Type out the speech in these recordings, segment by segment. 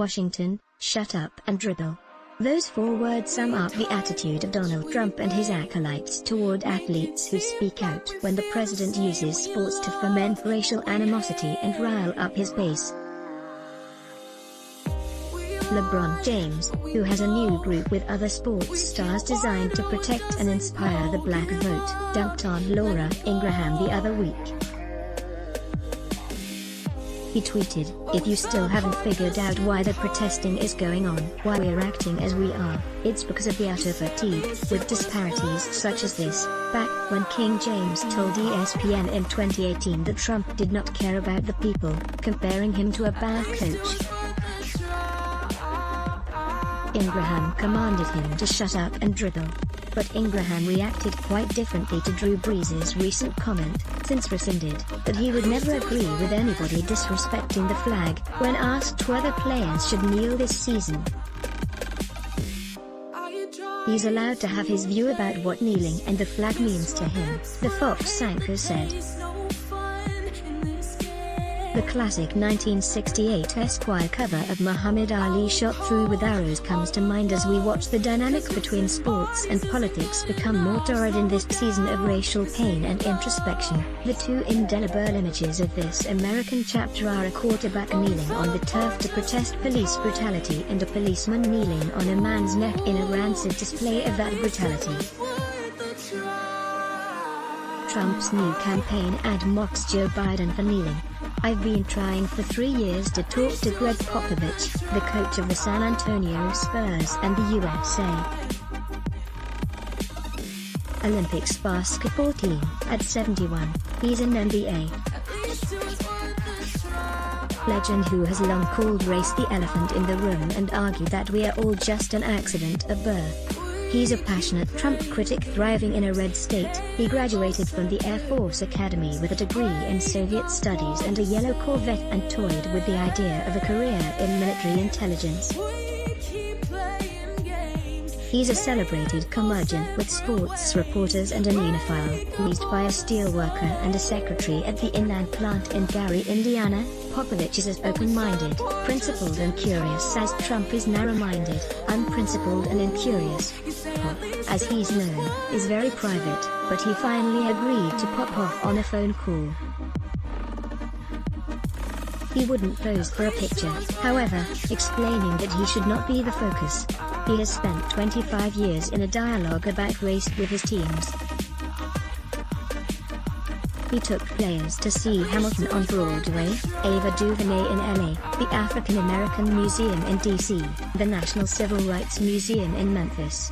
Washington, shut up and dribble. Those 4 words sum up the attitude of Donald Trump and his acolytes toward athletes who speak out when the president uses sports to foment racial animosity and rile up his base. LeBron James, who has a new group with other sports stars designed to protect and inspire the black vote, dunked on Laura Ingraham the other week. He tweeted, "If you still haven't figured out why the protesting is going on, why we're acting as we are, it's because of the utter fatigue with disparities such as this." Back when King James told ESPN in 2018 that Trump did not care about the people, comparing him to a bad coach, Ingraham commanded him to shut up and dribble. But Ingraham reacted quite differently to Drew Brees' recent comment, since rescinded, that he would never agree with anybody disrespecting the flag, when asked whether players should kneel this season. He's allowed to have his view about what kneeling and the flag means to him, the Fox anchor said. The classic 1968 Esquire cover of Muhammad Ali shot through with arrows comes to mind as we watch the dynamic between sports and politics become more torrid in this season of racial pain and introspection. The 2 indelible images of this American chapter are a quarterback kneeling on the turf to protest police brutality and a policeman kneeling on a man's neck in a rancid display of that brutality. Trump's new campaign ad mocks Joe Biden for kneeling. "I've been trying for 3 years to talk to Greg Popovich, the coach of the San Antonio Spurs and the USA Olympics basketball team." At 71, he's an NBA legend who has long called race the elephant in the room and argued that we are all just an accident of birth. He's a passionate Trump critic thriving in a red state. He graduated from the Air Force Academy with a degree in Soviet studies and a yellow Corvette and toyed with the idea of a career in military intelligence. He's a celebrated curmudgeon with sports reporters and an enophile, raised by a steelworker and a secretary at the Inland plant in Gary, Indiana. Popovich is as open-minded, principled and curious as Trump is narrow-minded, unprincipled and incurious. Pop, as he's known, is very private, but he finally agreed to pop off on a phone call. He wouldn't pose for a picture, however, explaining that he should not be the focus. He has spent 25 years in a dialogue about race with his teams. He took players to see Hamilton on Broadway, Ava DuVernay in LA, the African American Museum in DC, the National Civil Rights Museum in Memphis.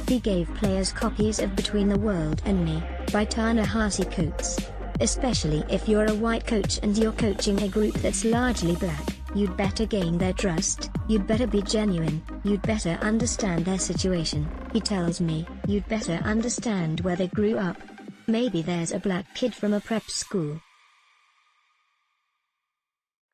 He gave players copies of Between the World and Me, by Ta-Nehisi Coates. Especially if you're a white coach and you're coaching a group that's largely black, you'd better gain their trust, you'd better be genuine, you'd better understand their situation. He tells me, you'd better understand where they grew up. Maybe there's a black kid from a prep school.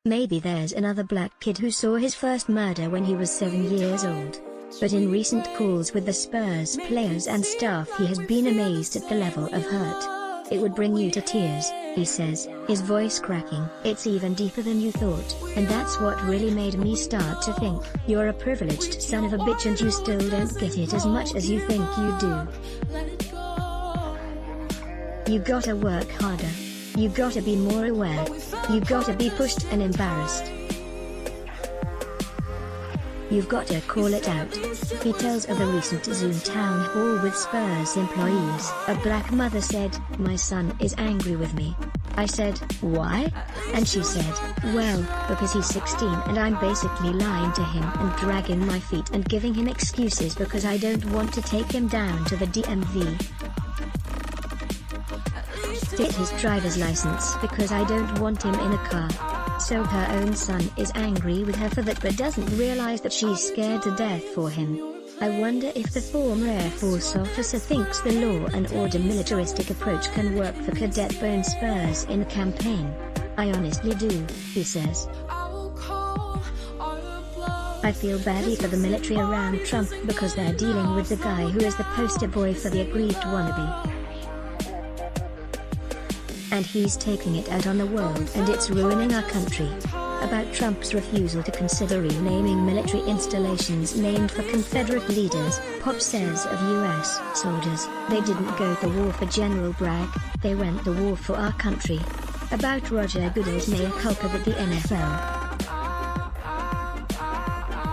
Maybe there's another black kid who saw his first murder when he was 7 years old. But in recent calls with the Spurs players and staff, he has been amazed at the level of hurt. "It would bring you to tears," he says, his voice cracking. "It's even deeper than you thought, and that's what really made me start to think, you're a privileged son of a bitch and you still don't get it as much as you think you do. You gotta work harder. You gotta be more aware. You gotta be pushed and embarrassed. You've got to call it out." He tells of a recent Zoom town hall with Spurs employees. "A black mother said, 'My son is angry with me.' I said, 'Why?' And she said, 'Well, because he's 16 and I'm basically lying to him and dragging my feet and giving him excuses because I don't want to take him down to the DMV. Get his driver's license because I don't want him in a car.' So her own son is angry with her for that but doesn't realize that she's scared to death for him. I wonder if the former Air Force officer thinks the law and order militaristic approach can work for Cadet Bone Spurs in the campaign. I honestly do," he says. "I feel badly for the military around Trump because they're dealing with the guy who is the poster boy for the aggrieved wannabe. And he's taking it out on the world and it's ruining our country. about Trump's refusal to consider renaming military installations named for Confederate leaders. Pop says of U.S. soldiers, "They didn't go to war for General Bragg, they went to war for our country." About Roger Goodell's mea culpa that the NFL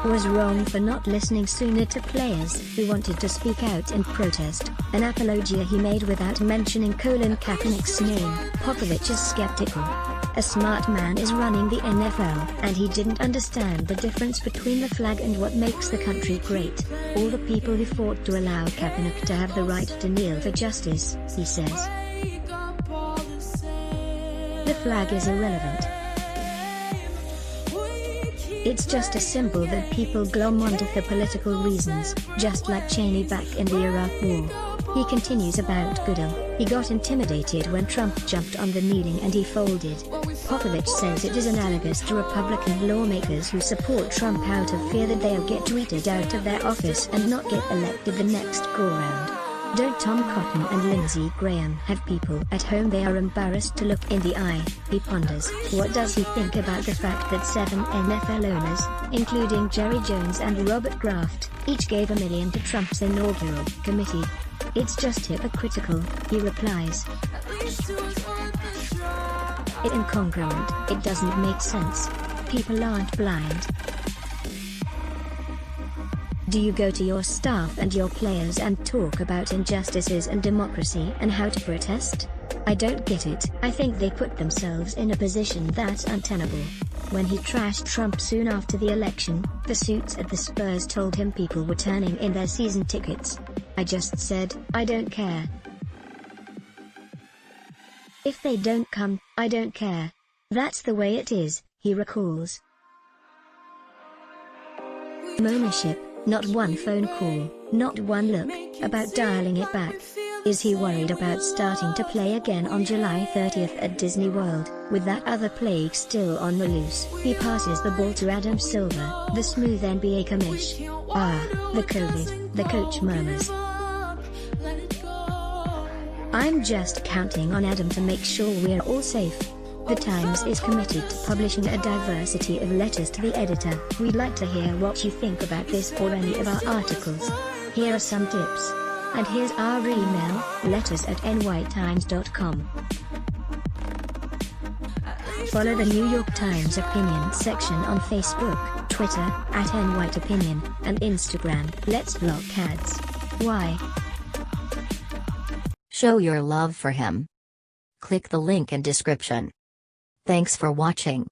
was wrong for not listening sooner to players who wanted to speak out in protest, an apologia he made without mentioning Colin Kaepernick's name. Popovich is skeptical. A smart man is running the NFL, and he didn't understand the difference between the flag and what makes the country great. All the people who fought to allow Kaepernick to have the right to kneel for justice, he says. The flag is irrelevant. It's just a symbol that people glom onto for political reasons, just like Cheney back in the Iraq War. He continues about Goodell, "He got intimidated when Trump jumped on the kneeling and he folded." Popovich says it is analogous to Republican lawmakers who support Trump out of fear that they'll get tweeted out of their office and not get elected the next go-round. Don't Tom Cotton and Lindsey Graham have people at home they are embarrassed to look in the eye? He ponders. What does he think about the fact that 7 NFL owners, including Jerry Jones and Robert Kraft, each gave $1 million to Trump's inaugural committee? "It's just hypocritical," he replies. "It's incongruent, it doesn't make sense. People aren't blind." Do you go to your staff and your players and talk about injustices and democracy and how to protest? I don't get it. I think they put themselves in a position that's untenable. When he trashed Trump soon after the election, the suits at the Spurs told him people were turning in their season tickets. "I just said, I don't care. If they don't come, I don't care. That's the way it is," he recalls. Ownership. Not one phone call, not one look, about dialing it back. Is he worried about starting to play again on July 30th at Disney World, with that other plague still on the loose? He passes the ball to Adam Silver, the smooth NBA commish. The COVID, the coach murmurs. "I'm just counting on Adam to make sure we're all safe." The Times is committed to publishing a diversity of letters to the editor. We'd like to hear what you think about this or any of our articles. Here are some tips. And here's our email, letters@nytimes.com. Follow the New York Times opinion section on Facebook, Twitter, @NYTopinion, and Instagram. Let's block ads. Why? Show your love for him. Click the link in description. Thanks for watching.